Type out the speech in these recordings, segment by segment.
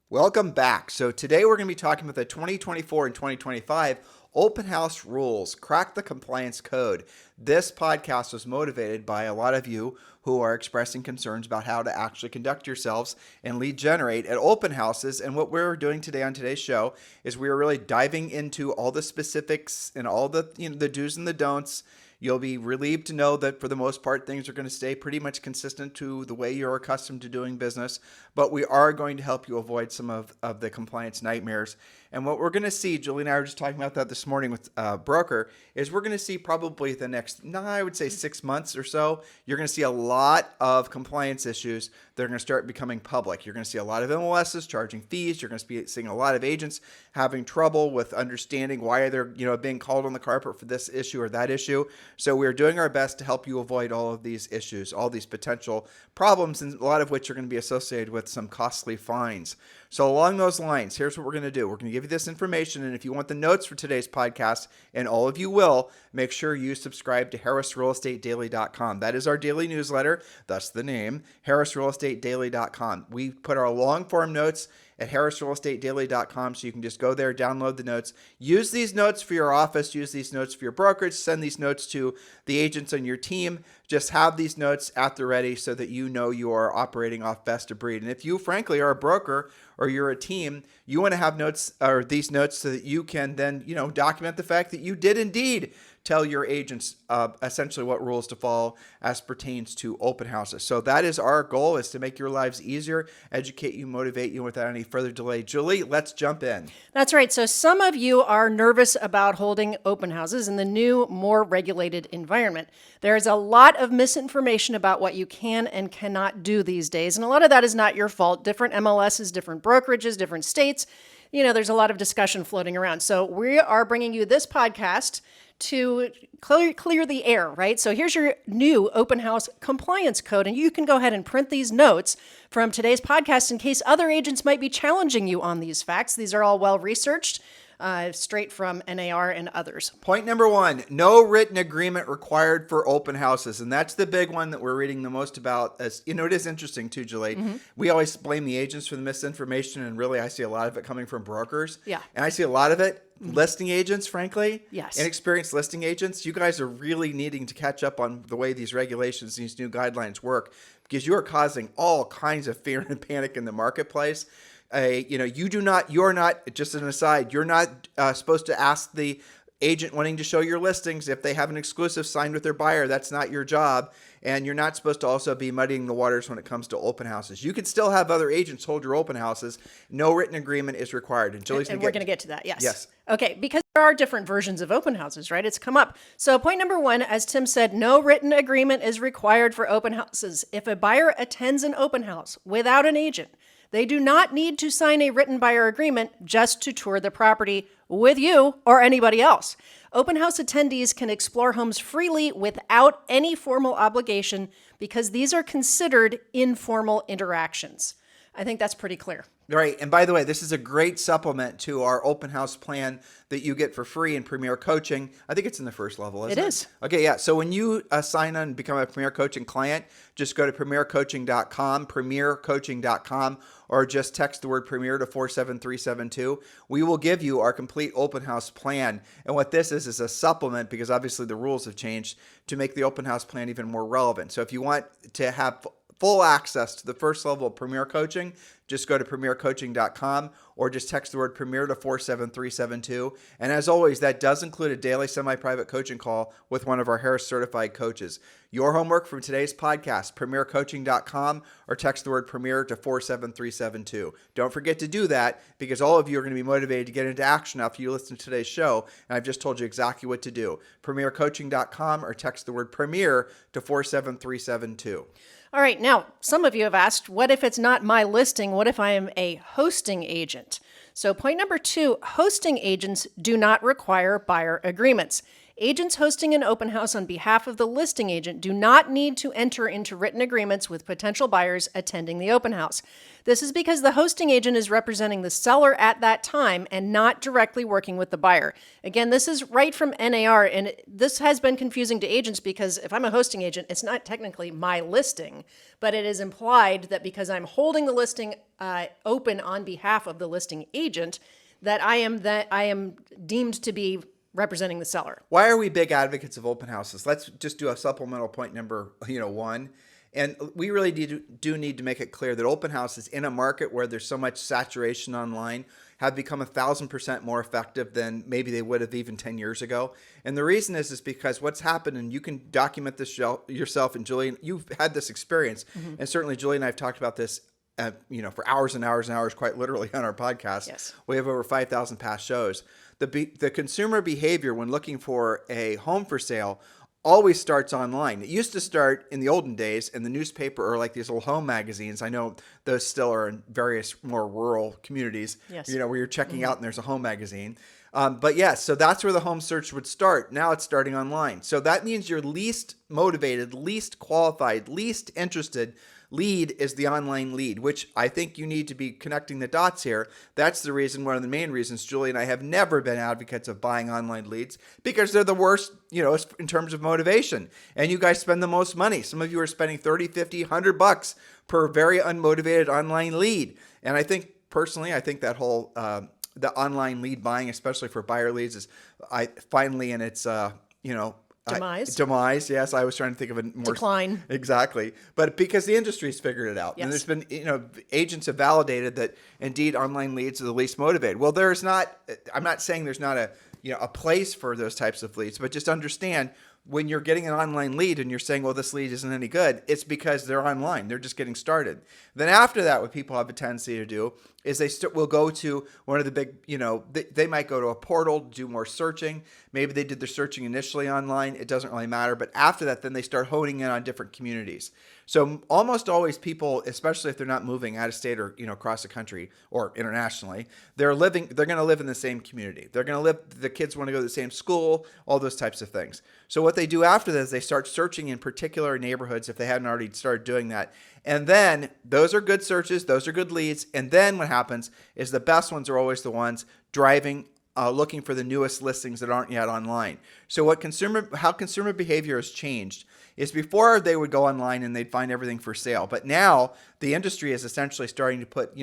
Welcome back. So today we're going to be talking about the 2024 and 2025 open house rules, crack the compliance code. This podcast was motivated by a lot of you who are expressing concerns about how to actually conduct yourselves and lead generate at open houses. And what we're doing today on today's show is we are really diving into all the specifics and all the the do's and the don'ts. You'll be relieved to know that for the most part, things are going to stay pretty much consistent to the way you're accustomed to doing business, but we are going to help you avoid some of the compliance nightmares. And what we're going to see, Julie and I were just talking about that this morning with a broker, is we're going to see probably the next, I would say 6 months or so, you're going to see a lot of compliance issues that are going to start becoming public. You're going to see a lot of MLSs charging fees. You're going to be seeing a lot of agents having trouble with understanding why they're being called on the carpet for this issue or that issue. So we're doing our best to help you avoid all of these issues, all these potential problems, and a lot of which are going to be associated with some costly fines. So along those lines, here's what we're going to do. We're going to give you this information, and if you want the notes for today's podcast, and all of you will, make sure you subscribe to harrisrealestatedaily.com. That is our daily newsletter, thus the name, harrisrealestatedaily.com. We put our long-form notes at harrisrealestatedaily.com, so you can just go there, download the notes, use these notes for your office, use these notes for your brokerage, send these notes to the agents on your team. Just have these notes at the ready so that you know you are operating off best of breed. And if you, frankly, are a broker or you're a team, you want to have notes or these notes so that you can then, document the fact that you did indeed tell your agents essentially what rules to follow as pertains to open houses. So that is our goal, is to make your lives easier, educate you, motivate you without any further delay. Julie, let's jump in. That's right. So some of you are nervous about holding open houses in the new, more regulated environment. There is a lot of misinformation about what you can and cannot do these days. And a lot of that is not your fault. Different MLSs, different brokerages, different states. There's a lot of discussion floating around. So we are bringing you this podcast to clear the air, right? So here's your new open house compliance code, and you can go ahead and print these notes from today's podcast in case other agents might be challenging you on these facts. These are all well researched, straight from NAR and others. Point number 1, no written agreement required for open houses. And that's the big one that we're reading the most about. As it is interesting too, Julie. Mm-hmm. We always blame the agents for the misinformation, and really I see a lot of it coming from brokers. Yeah. And I see a lot of it listing agents, frankly. Yes. Inexperienced listing agents. You guys are really needing to catch up on the way these regulations, these new guidelines work, because you are causing all kinds of fear and panic in the marketplace. You're not, just an aside, you're not supposed to ask the agent wanting to show your listings if they have an exclusive signed with their buyer. That's not your job. And you're not supposed to also be muddying the waters when it comes to open houses. You can still have other agents hold your open houses. No written agreement is required. And Julie's we're going to get to that. Yes. Yes. Okay, because there are different versions of open houses, right? It's come up. So point number 1, as Tim said, no written agreement is required for open houses. If a buyer attends an open house without an agent, they do not need to sign a written buyer agreement just to tour the property with you or anybody else. Open house attendees can explore homes freely without any formal obligation because these are considered informal interactions. I think that's pretty clear. Right. And by the way, this is a great supplement to our open house plan that you get for free in Premier Coaching. I think it's in the first level, isn't it? It is. Okay, yeah. So when you sign on and become a Premier Coaching client, just go to premiercoaching.com, or just text the word Premier to 47372. We will give you our complete open house plan. And what this is a supplement, because obviously the rules have changed, to make the open house plan even more relevant. So if you want to have full access to the first level of Premier Coaching, just go to premiercoaching.com or just text the word Premier to 47372. And as always, that does include a daily semi-private coaching call with one of our Harris certified coaches. Your homework from today's podcast, premiercoaching.com, or text the word Premier to 47372. Don't forget to do that, because all of you are going to be motivated to get into action after you listen to today's show. And I've just told you exactly what to do. Premiercoaching.com or text the word Premier to 47372. All right. Now, some of you have asked, what if it's not my listing? What if I am a hosting agent? So point number 2, hosting agents do not require buyer agreements. Agents hosting an open house on behalf of the listing agent do not need to enter into written agreements with potential buyers attending the open house. This is because the hosting agent is representing the seller at that time and not directly working with the buyer. Again, this is right from NAR, and this has been confusing to agents because if I'm a hosting agent, it's not technically my listing, but it is implied that because I'm holding the listing open on behalf of the listing agent, that I am deemed to be representing the seller. Why are we big advocates of open houses? Let's just do a supplemental point number, 1. And we really do need to make it clear that open houses in a market where there's so much saturation online have become 1,000% more effective than maybe they would have even 10 years ago. And the reason is because what's happened, and you can document this yourself, and Julie, you've had this experience, and certainly Julie and I have talked about this for hours and hours and hours, quite literally on our podcast. Yes. We have over 5,000 past shows. The consumer behavior when looking for a home for sale always starts online. It used to start in the olden days in the newspaper or like these little home magazines. I know those still are in various more rural communities, yes. Where you're checking out and there's a home magazine. But yes, so that's where the home search would start. Now it's starting online. So that means your least motivated, least qualified, least interested lead is the online lead, which I think you need to be connecting the dots here. That's the reason, one of the main reasons Julie and I have never been advocates of buying online leads, because they're the worst, in terms of motivation. And you guys spend the most money. Some of you are spending 30, 50, 100 bucks per very unmotivated online lead. And I think personally, that whole, the online lead buying, especially for buyer leads, is finally in its, Demise. Yes, I was trying to think of a more decline. Exactly, but because the industry's figured it out, yes. And there's been, agents have validated that indeed online leads are the least motivated. Well, there's not. I'm not saying there's not a place for those types of leads, but just understand when you're getting an online lead and you're saying, well, this lead isn't any good, it's because they're online. They're just getting started. Then after that, what people have a tendency to do is they will go to one of the big, they might go to a portal, do more searching. Maybe they did their searching initially online. It doesn't really matter. But after that, then they start honing in on different communities. So almost always people, especially if they're not moving out of state or, across the country or internationally, they're going to live in the same community. They're going to live, the kids want to go to the same school, all those types of things. So what they do after this, they start searching in particular neighborhoods if they hadn't already started doing that. And then those are good searches, those are good leads. And then what happens is the best ones are always the ones driving, looking for the newest listings that aren't yet online. So how consumer behavior has changed is before they would go online and they'd find everything for sale. But now the industry is essentially starting to put,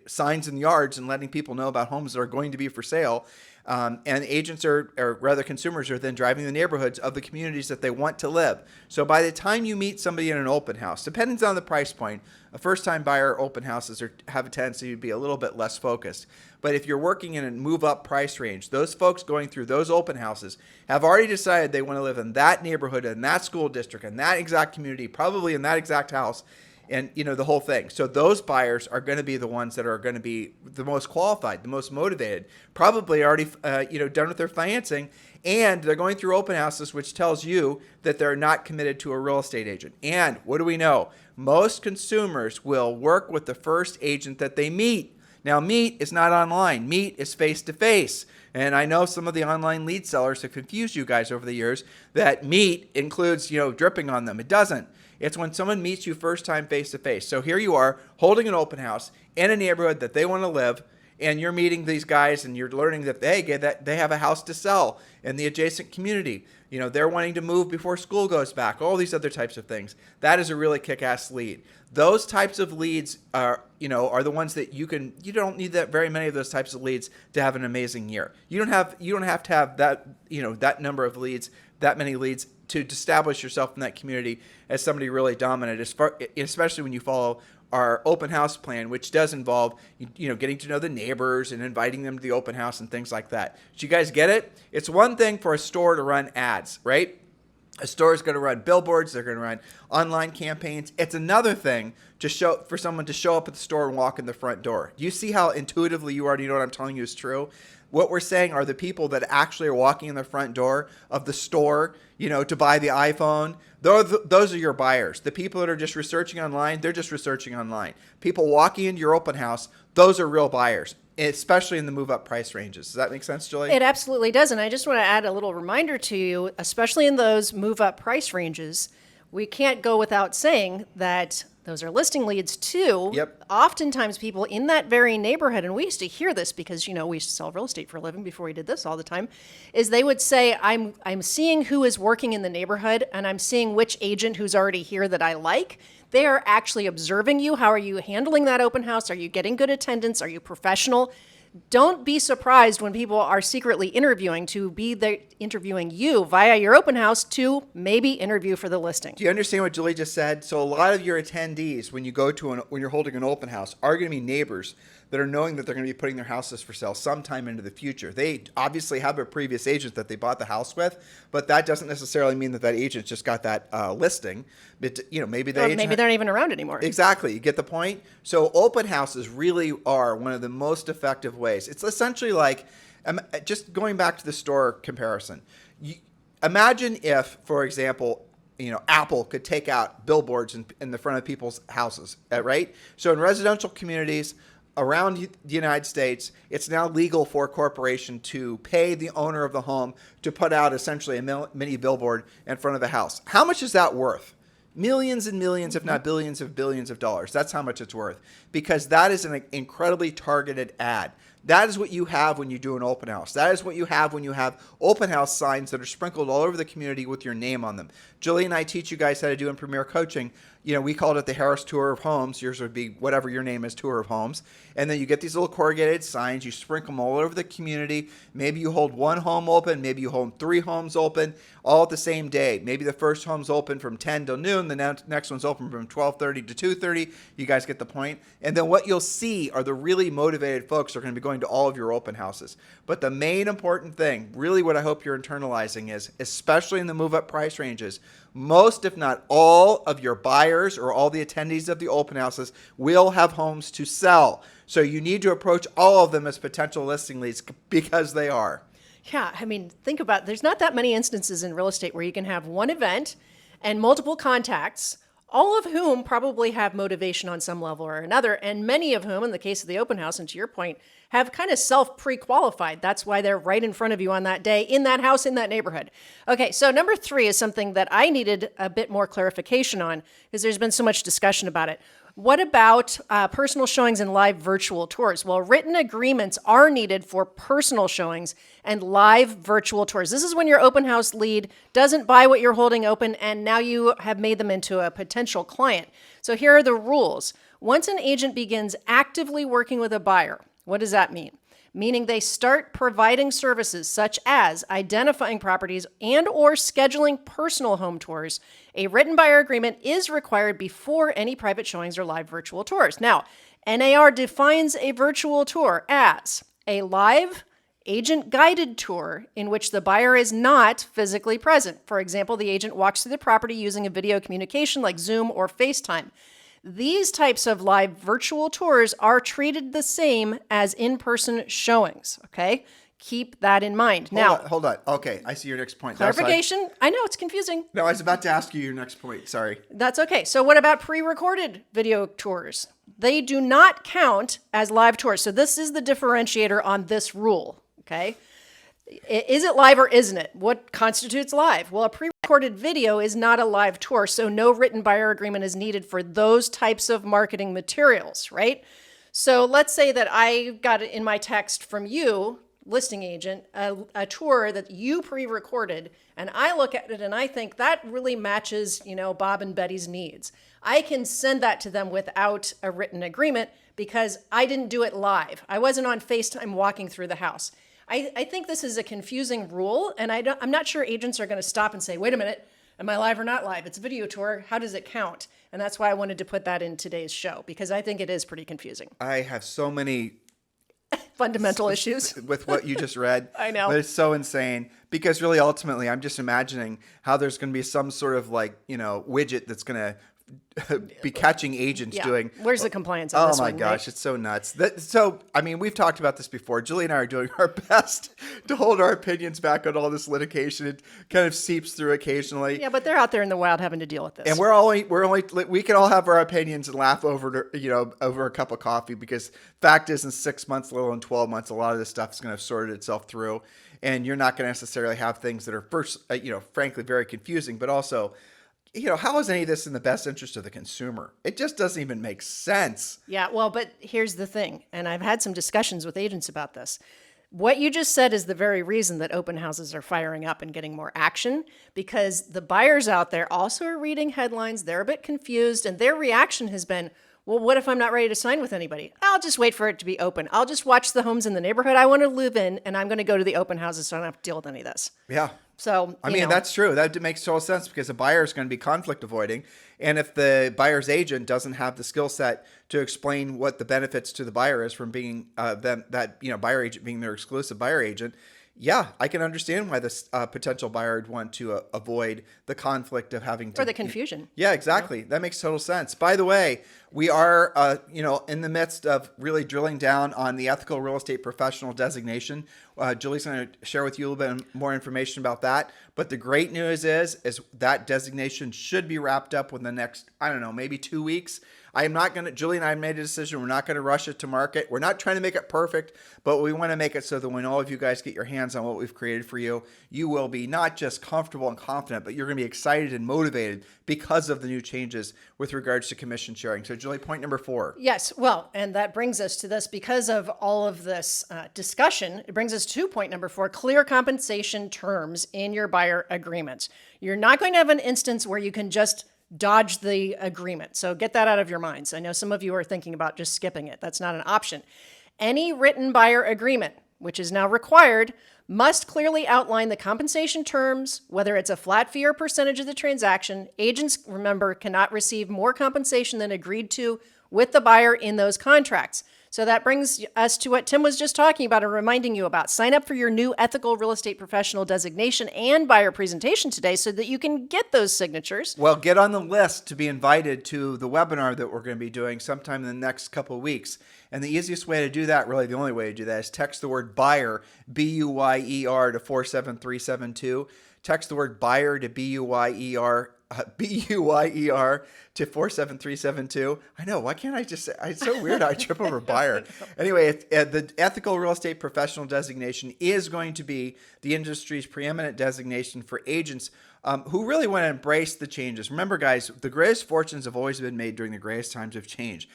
signs in yards and letting people know about homes that are going to be for sale. And agents or rather consumers are then driving the neighborhoods of the communities that they want to live. So by the time you meet somebody in an open house, depending on the price point, a first-time buyer open houses have a tendency to be a little bit less focused. But if you're working in a move-up price range, those folks going through those open houses have already decided they want to live in that neighborhood, in that school district, in that exact community, probably in that exact house. And, the whole thing. So those buyers are going to be the ones that are going to be the most qualified, the most motivated, probably already, done with their financing. And they're going through open houses, which tells you that they're not committed to a real estate agent. And what do we know? Most consumers will work with the first agent that they meet. Now, meet is not online. Meet is face-to-face. And I know some of the online lead sellers have confused you guys over the years that meet includes, dripping on them. It doesn't. It's when someone meets you first time face-to-face. So here you are holding an open house in a neighborhood that they want to live, and you're meeting these guys and you're learning that they have a house to sell in the adjacent community. They're wanting to move before school goes back, all these other types of things. That is a really kick-ass lead. Those types of leads are the ones that you don't need that very many of those types of leads to have an amazing year. You don't have to have that, that number of leads, that many leads to establish yourself in that community as somebody really dominant, especially when you follow our open house plan, which does involve, getting to know the neighbors and inviting them to the open house and things like that. So you guys get it? It's one thing for a store to run ads, right? A store is going to run billboards. They're going to run online campaigns. It's another thing for someone to show up at the store and walk in the front door. Do you see how intuitively you already know what I'm telling you is true? What we're saying are the people that actually are walking in the front door of the store, to buy the iPhone. Those are your buyers. The people that are just researching online, they're just researching online. People walking into your open house, those are real buyers. especially in the move up price ranges. Does that make sense, Julie? It absolutely does. And I just want to add a little reminder to you, especially in those move up price ranges, we can't go without saying that those are listing leads too. Yep. Oftentimes people in that very neighborhood, and we used to hear this because, we used to sell real estate for a living before we did this all the time, is they would say, I'm seeing who is working in the neighborhood and I'm seeing which agent who's already here that I like. They are actually observing you. How are you handling that open house? Are you getting good attendance? Are you professional? Don't be surprised when people are secretly interviewing interviewing you via your open house to maybe interview for the listing. Do you understand what Julie just said? So a lot of your attendees, when you're holding an open house, are going to be neighbors that are knowing that they're going to be putting their houses for sale sometime into the future. They obviously have a previous agent that they bought the house with, but that doesn't necessarily mean that agent just got that listing. But, maybe the agent maybe they're not even around anymore. Exactly. You get the point? So open houses really are one of the most effective ways. It's essentially like, just going back to the store comparison. Imagine if, for example, Apple could take out billboards in the front of people's houses, right? So in residential communities around the United States, it's now legal for a corporation to pay the owner of the home to put out essentially a mini billboard in front of the house. How much is that worth? Millions and millions, if not billions of dollars. That's how much it's worth, because that is an incredibly targeted ad. That is what you have when you do an open house. That is what you have when you have open house signs that are sprinkled all over the community with your name on them. Julie and I teach you guys how to do in Premier Coaching. We called it the Harris Tour of Homes. Yours would be whatever your name is, Tour of Homes. And then you get these little corrugated signs. You sprinkle them all over the community. Maybe you hold one home open. Maybe you hold 3 homes open all at the same day. Maybe the first home's open from 10 till noon. The next one's open from 12:30 to 2:30. You guys get the point. And then what you'll see are the really motivated folks who are going to be going to all of your open houses. But the main important thing, really what I hope you're internalizing is, especially in the move up price ranges, most, if not all, of your buyers or all the attendees of the open houses will have homes to sell. So you need to approach all of them as potential listing leads, because they are. Yeah, think about it. There's not that many instances in real estate where you can have one event and multiple contacts, all of whom probably have motivation on some level or another, and many of whom, in the case of the open house, and to your point, have kind of self-pre-qualified. That's why they're right in front of you on that day, in that house, in that neighborhood. Okay, so number 3 is something that I needed a bit more clarification on, because there's been so much discussion about it. What about personal showings and live virtual tours? Well, written agreements are needed for personal showings and live virtual tours. This is when your open house lead doesn't buy what you're holding open, and now you have made them into a potential client. So here are the rules. Once an agent begins actively working with a buyer, what does that mean? Meaning they start providing services such as identifying properties and or scheduling personal home tours. A written buyer agreement is required before any private showings or live virtual tours. Now, NAR defines a virtual tour as a live agent-guided tour in which the buyer is not physically present. For example, the agent walks through the property using a video communication like Zoom or FaceTime. These types of live virtual tours are treated the same as in-person showings, okay? Keep that in mind. Hold on. Okay, I see your next point. Clarification. I know it's confusing. No, I was about to ask you your next point. Sorry. That's okay. So what about pre-recorded video tours? They do not count as live tours. So this is the differentiator on this rule, okay? Is it live or isn't it? What constitutes live? Well, a pre-recorded video is not a live tour, so no written buyer agreement is needed for those types of marketing materials, right? So let's say that I got in my text from you, listing agent, a tour that you pre-recorded, and I look at it and I think that really matches, Bob and Betty's needs. I can send that to them without a written agreement because I didn't do it live. I wasn't on FaceTime walking through the house. I think this is a confusing rule, and I'm not sure agents are going to stop and say, wait a minute, am I live or not live? It's a video tour. How does it count? And that's why I wanted to put that in today's show, because I think it is pretty confusing. I have so many fundamental issues with what you just read. I know. But it's so insane, because really ultimately I'm just imagining how there's going to be some sort of widget that's going to be catching agents Yeah. doing. Where's the compliance on Oh this my one, gosh, right? it's so nuts. I mean, we've talked about this before. Julie and I are doing our best to hold our opinions back on all this litigation. It kind of seeps through occasionally. Yeah, but they're out there in the wild having to deal with this. And we can all have our opinions and laugh over a cup of coffee, because fact is, in 6 months, little in 12 months, a lot of this stuff is going to have sorted itself through, and you're not going to necessarily have things that are first, frankly, very confusing, but also, how is any of this in the best interest of the consumer? It just doesn't even make sense. Yeah, well, but here's the thing, and I've had some discussions with agents about this. What you just said is the very reason that open houses are firing up and getting more action, because the buyers out there also are reading headlines. They're a bit confused, and their reaction has been, well, what if I'm not ready to sign with anybody? I'll just wait for it to be open. I'll just watch the homes in the neighborhood I want to live in, and I'm going to go to the open houses so I don't have to deal with any of this. Yeah. So, I mean, that's true. That makes total sense, because a buyer is going to be conflict avoiding. And if the buyer's agent doesn't have the skill set to explain what the benefits to the buyer is from being buyer agent being their exclusive buyer agent, yeah, I can understand why this potential buyer would want to avoid the conflict of having to. Or the confusion. Yeah, exactly. That makes total sense. By the way, we are, in the midst of really drilling down on the ethical real estate professional designation. Julie's going to share with you a little bit more information about that. But the great news is that designation should be wrapped up within the next, I don't know, maybe 2 weeks. Julie and I made a decision. We're not going to rush it to market. We're not trying to make it perfect, but we want to make it so that when all of you guys get your hands on what we've created for you, you will be not just comfortable and confident, but you're going to be excited and motivated because of the new changes with regards to commission sharing. So Julie, point number 4. Yes, well, and that brings us to this, because of all of this discussion, it brings us to point number 4, clear compensation terms in your buyer agreements. You're not going to have an instance where you can just dodge the agreement. So get that out of your minds. I know some of you are thinking about just skipping it. That's not an option. Any written buyer agreement, which is now required, must clearly outline the compensation terms, whether it's a flat fee or percentage of the transaction. Agents, remember, cannot receive more compensation than agreed to with the buyer in those contracts. So that brings us to what Tim was just talking about and reminding you about. Sign up for your new ethical real estate professional designation and buyer presentation today so that you can get those signatures. Well, get on the list to be invited to the webinar that we're going to be doing sometime in the next couple of weeks. And the easiest way to do that, really the only way to do that, is text the word buyer, B-U-Y-E-R, to 47372. Text the word buyer to B-U-Y-E-R to 47372. I know. Why can't I just say? It's so weird. I trip over buyer. Anyway, the ethical real estate professional designation is going to be the industry's preeminent designation for agents who really want to embrace the changes. Remember, guys, the greatest fortunes have always been made during the greatest times of change.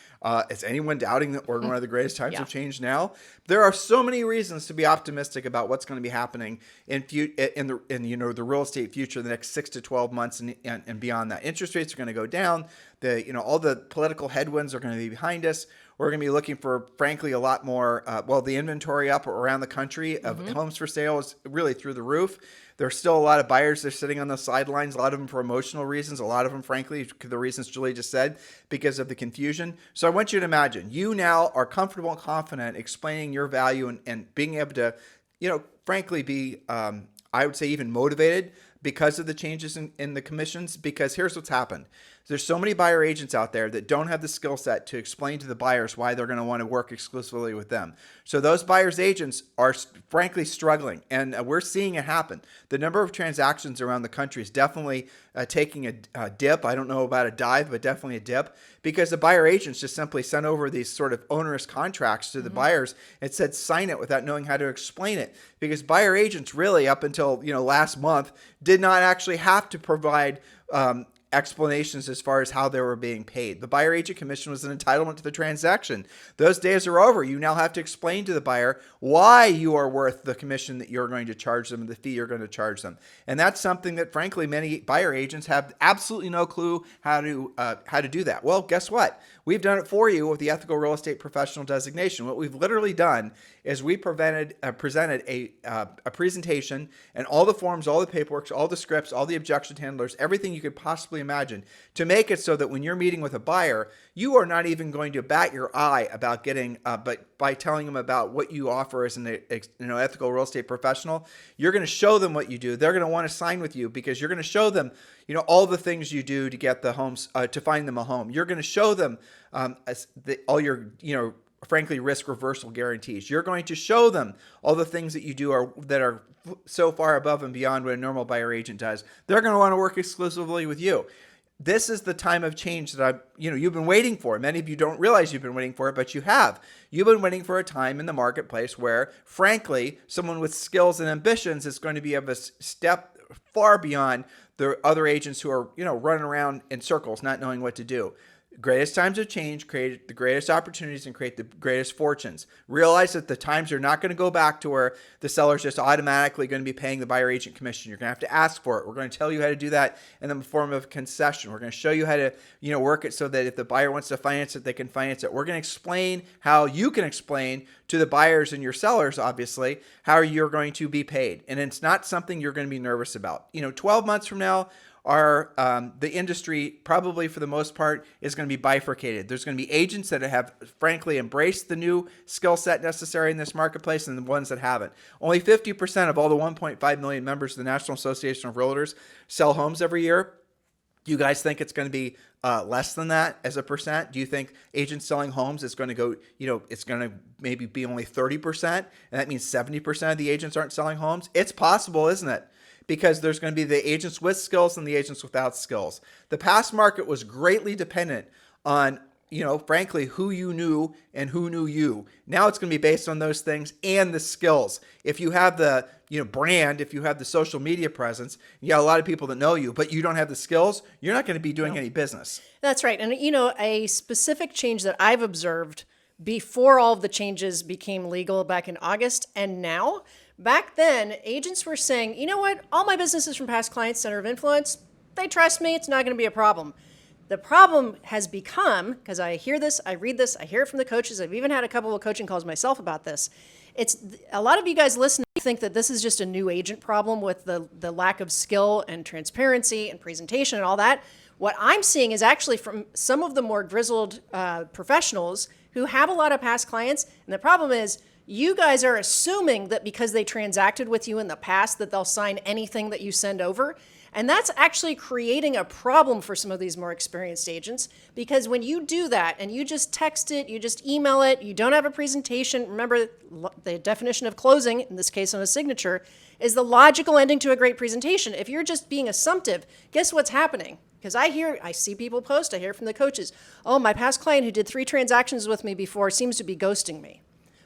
Is anyone doubting that we're in one of the greatest times of change now? There are so many reasons to be optimistic about what's going to be happening in the real estate future the next 6 to 12 months and beyond that. Interest rates are going to go down. All the political headwinds are going to be behind us. We're going to be looking for, frankly, a lot more, the inventory up around the country of homes for sale is really through the roof. There's still a lot of buyers that are sitting on the sidelines, a lot of them for emotional reasons, a lot of them, frankly, the reasons Julie just said, because of the confusion. So I want you to imagine, you now are comfortable and confident explaining your value and being able to, frankly, be, I would say, even motivated because of the changes in the commissions, because here's what's happened. There's so many buyer agents out there that don't have the skill set to explain to the buyers why they're going to want to work exclusively with them. So those buyers agents are frankly struggling, and we're seeing it happen. The number of transactions around the country is definitely taking a dip. I don't know about a dive, but definitely a dip, because the buyer agents just simply sent over these sort of onerous contracts to the buyers and said sign it without knowing how to explain it, because buyer agents really up until last month did not actually have to provide explanations as far as how they were being paid. The buyer agent commission was an entitlement to the transaction. Those days are over. You now have to explain to the buyer why you are worth the commission that you're going to charge them, the fee you're going to charge them. And that's something that, frankly, many buyer agents have absolutely no clue how to do that. Well, guess what? We've done it for you with the ethical real estate professional designation. What we've literally done is we presented a presentation and all the forms, all the paperwork, all the scripts, all the objection handlers, everything you could possibly imagine, to make it so that when you're meeting with a buyer, you are not even going to bat your eye about getting, but by telling them about what you offer as an ethical real estate professional, you're going to show them what you do. They're going to want to sign with you because you're going to show them, all the things you do to get the homes, to find them a home. You're going to show them all your, frankly, risk reversal guarantees. You're going to show them all the things that you do that are so far above and beyond what a normal buyer agent does. They're going to want to work exclusively with you. This is the time of change that you've been waiting for. Many of you don't realize you've been waiting for it, but you have. You've been waiting for a time in the marketplace where, frankly, someone with skills and ambitions is going to be of a step far beyond the other agents who are, running around in circles, not knowing what to do. Greatest times of change create the greatest opportunities and create the greatest fortunes. Realize that the times are not going to go back to where the seller's just automatically going to be paying the buyer agent commission. You're going to have to ask for it. We're going to tell you how to do that in the form of concession. We're going to show you how to, work it so that if the buyer wants to finance it, they can finance it. We're going to explain how you can explain to the buyers and your sellers, obviously, how you're going to be paid. And it's not something you're going to be nervous about. 12 months from now, the industry probably for the most part is going to be bifurcated. There's going to be agents that have frankly embraced the new skill set necessary in this marketplace and the ones that haven't. Only 50% of all the 1.5 million members of the National Association of Realtors sell homes every year. Do you guys think it's going to be less than that as a percent? Do you think agents selling homes is going to go, it's going to maybe be only 30%? And that means 70% of the agents aren't selling homes? It's possible, isn't it? Because there's going to be the agents with skills and the agents without skills. The past market was greatly dependent on, frankly, who you knew and who knew you. Now it's going to be based on those things and the skills. If you have the, brand, if you have the social media presence, you got a lot of people that know you, but you don't have the skills, you're not going to be doing any business. That's right. And, a specific change that I've observed before all of the changes became legal back in August and now, back then, agents were saying, you know what? All my businesses from past clients, center of influence, they trust me. It's not going to be a problem. The problem has become, because I hear this, I read this, I hear it from the coaches. I've even had a couple of coaching calls myself about this. It's a lot of you guys listening think that this is just a new agent problem with the lack of skill and transparency and presentation and all that. What I'm seeing is actually from some of the more grizzled professionals who have a lot of past clients. And the problem is, you guys are assuming that because they transacted with you in the past that they'll sign anything that you send over. And that's actually creating a problem for some of these more experienced agents, because when you do that and you just text it, you just email it, you don't have a presentation. Remember, the definition of closing, in this case on a signature, is the logical ending to a great presentation. If you're just being assumptive, guess what's happening? Because I see people post, I hear from the coaches, oh, my past client who did 3 transactions with me before seems to be ghosting me.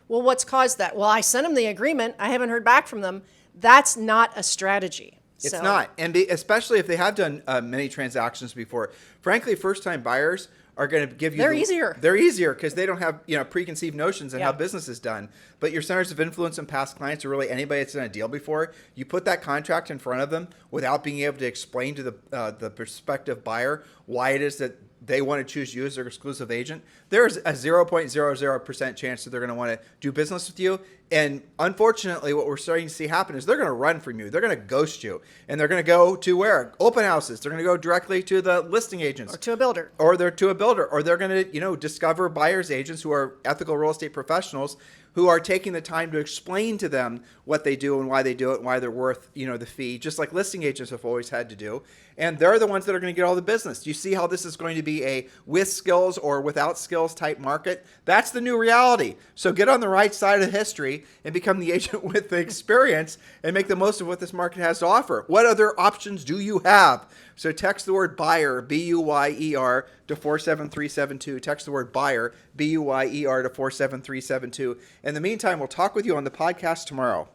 Well, what's caused that? Well, I sent them the agreement. I haven't heard back from them. That's not a strategy. It's not. And especially if they have done many transactions before. Frankly, first-time buyers are going to give you... They're easier. They're easier because they don't have preconceived notions on how business is done. But your centers of influence and past clients, or really anybody that's done a deal before, you put that contract in front of them without being able to explain to the prospective buyer why it is that they want to choose you as their exclusive agent, there's a 0.00% chance that they're going to want to do business with you. And unfortunately, what we're starting to see happen is they're going to run from you. They're going to ghost you. And they're going to go to where? Open houses. They're going to go directly to the listing agents. Or to a builder. Or they're to a builder. Or they're going to, discover buyer's agents who are ethical real estate professionals who are taking the time to explain to them what they do and why they do it and why they're worth, the fee, just like listing agents have always had to do. And they're the ones that are going to get all the business. Do you see how this is going to be a with skills or without skills type market? That's the new reality. So get on the right side of history and become the agent with the experience and make the most of what this market has to offer. What other options do you have? So text the word buyer, B-U-Y-E-R, to 47372. Text the word buyer, B-U-Y-E-R, to 47372. In the meantime, we'll talk with you on the podcast tomorrow.